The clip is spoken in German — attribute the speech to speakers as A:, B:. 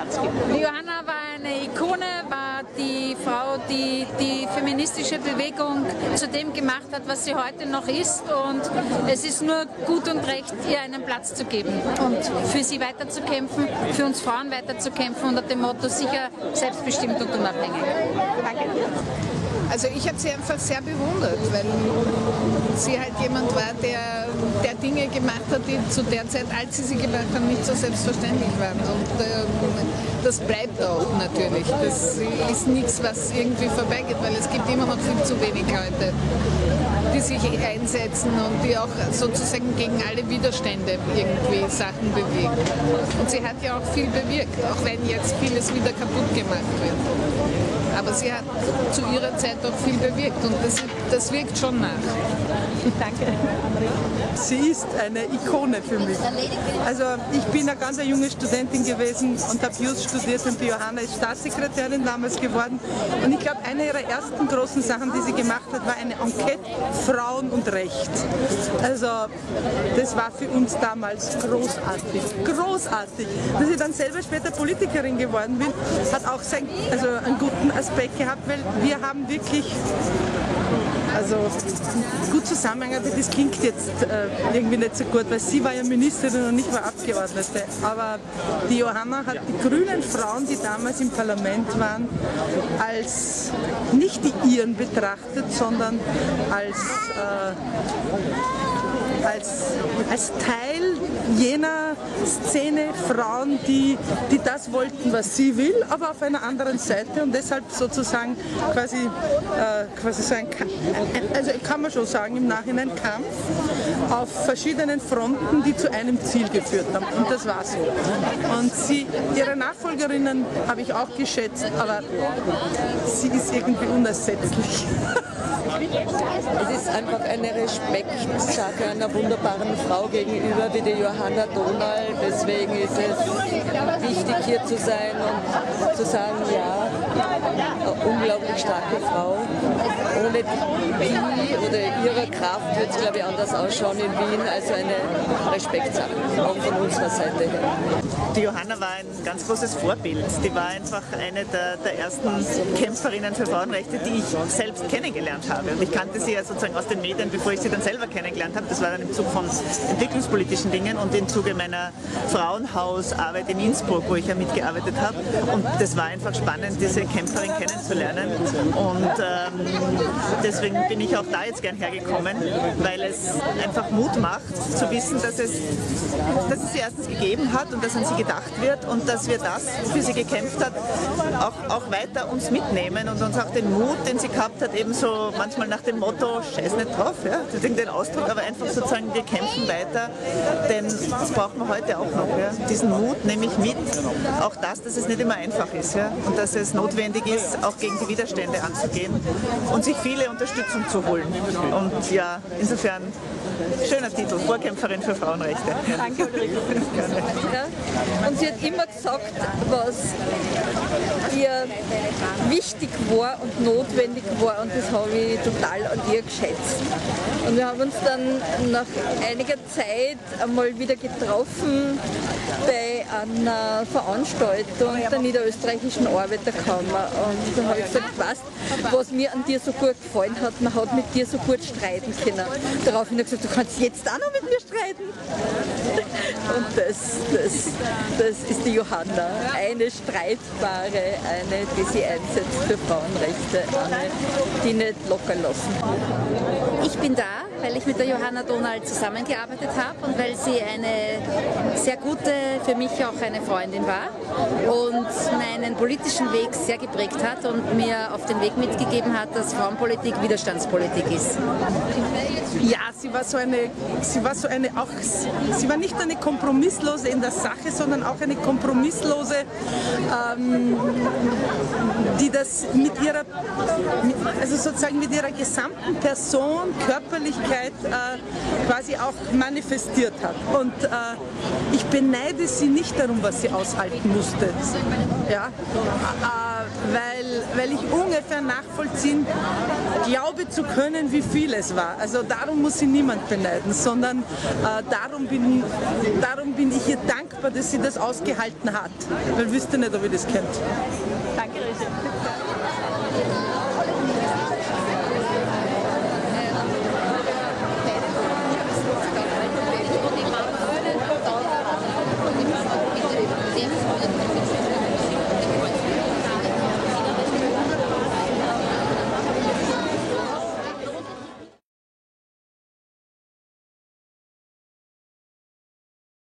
A: Platz gibt.
B: Die Johanna war eine Ikone, war die Frau, die die feministische Bewegung zu dem gemacht hat, was sie heute noch ist. Und es ist nur gut und recht, ihr einen Platz zu geben und für sie weiterzukämpfen, für uns Frauen weiterzukämpfen unter dem Motto sicher, selbstbestimmt und unabhängig.
A: Danke.
C: Also ich habe sie einfach sehr bewundert, weil sie halt jemand war, der Dinge gemacht hat, die zu der Zeit, als sie gemacht haben, nicht so selbstverständlich waren. Und das bleibt auch natürlich. Das ist nichts, was irgendwie vorbeigeht, weil es gibt immer noch viel zu wenig Leute, die sich einsetzen und die auch sozusagen gegen alle Widerstände irgendwie Sachen bewegen. Und sie hat ja auch viel bewirkt, auch wenn jetzt vieles wieder kaputt gemacht wird. Aber sie hat zu ihrer Zeit auch viel bewirkt und das wirkt schon nach.
A: Danke.
D: Sie ist eine Ikone für mich. Also ich bin eine ganz junge Studentin gewesen und habe Just studiert und die Johanna ist Staatssekretärin damals geworden. Und ich glaube, eine ihrer ersten großen Sachen, die sie gemacht hat, war eine Enquete Frauen und Recht. Also das war für uns damals großartig. Großartig. Dass ich dann selber später Politikerin geworden bin, hat auch einen guten Aspekt gehabt, weil wir haben wirklich gut zusammengearbeitet. Das klingt jetzt irgendwie nicht so gut, weil sie war ja Ministerin und ich war Abgeordnete. Aber die Johanna hat die grünen Frauen, die damals im Parlament waren, als nicht die Iren betrachtet, sondern als Teil jener Szene Frauen, die das wollten, was sie will, aber auf einer anderen Seite und deshalb sozusagen quasi so ein Kampf, also kann man schon sagen im Nachhinein Kampf auf verschiedenen Fronten, die zu einem Ziel geführt haben und das war so. Und ihre Nachfolgerinnen habe ich auch geschätzt, aber sie ist irgendwie unersetzlich.
E: Es ist einfach eine Respektsache einer wunderbaren Frau gegenüber wie die Johanna Donal. Deswegen ist es wichtig, hier zu sein und zu sagen, ja, eine unglaublich starke Frau. Ohne die oder ihrer Kraft wird es, glaube ich, anders ausschauen in Wien. Also eine Respektsache, auch von unserer Seite her.
A: Die Johanna war ein ganz großes Vorbild. Die war einfach eine der ersten Kämpferinnen für Frauenrechte, die ich selbst kennengelernt habe. Und ich kannte sie ja sozusagen aus den Medien, bevor ich sie dann selber kennengelernt habe. Das war dann im Zuge von entwicklungspolitischen Dingen und im Zuge meiner Frauenhausarbeit in Innsbruck, wo ich ja mitgearbeitet habe. Und das war einfach spannend, diese Kämpferin kennenzulernen. Und deswegen bin ich auch da jetzt gern hergekommen, weil es einfach Mut macht, zu wissen, dass es sie erstens gegeben hat und dass an sie gedacht wird und dass wir das, wofür sie gekämpft hat, auch weiter uns mitnehmen und uns auch den Mut, den sie gehabt hat, eben so manchmal nach dem Motto, scheiß nicht drauf, ja, das ist den Ausdruck, aber einfach sozusagen, wir kämpfen weiter, denn das brauchen wir heute auch noch. Ja. Diesen Mut nehme ich mit, auch das, dass es nicht immer einfach ist, ja, und dass es notwendig ist, auch gegen die Widerstände anzugehen und sich viele Unterstützung zu holen. Und ja, insofern schöner Titel, Vorkämpferin für Frauenrechte. Ja.
E: Danke, Ulrike. Ja. Und sie hat immer gesagt, was ihr wichtig war und notwendig war und das habe ich total an ihr geschätzt. Und wir haben uns dann nach einiger Zeit einmal wieder getroffen bei einer Veranstaltung der Niederösterreichischen Arbeiterkammer. Und da habe ich gesagt, weißt, was mir an dir so gut gefallen hat, man hat mit dir so gut streiten können. Daraufhin habe ich gesagt, du kannst jetzt auch noch mit mir streiten. Und das ist die Johanna, eine streitbare, eine, die sich einsetzt für Frauenrechte, eine, die nicht locker lassen.
B: Ich bin da, weil ich mit der Johanna Donal zusammengearbeitet habe und weil sie eine sehr gute, für mich auch eine Freundin war und meinen politischen Weg sehr geprägt hat und mir auf den Weg mitgegeben hat, dass Frauenpolitik Widerstandspolitik ist.
D: Ja, sie war nicht eine Kompromisslose in der Sache, sondern auch eine Kompromisslose, die das mit ihrer gesamten Person, Körperlichkeit quasi auch manifestiert hat. Und ich beneide sie nicht darum, was sie aushalten musste. Ja? weil ich ungefähr nachvollziehen glaube zu können, wie viel es war. Also darum muss sie niemand beneiden, sondern darum bin ich ihr dankbar, dass sie das ausgehalten hat. Weil wüsste nicht, ob ich das kennt.
A: Danke, Regine.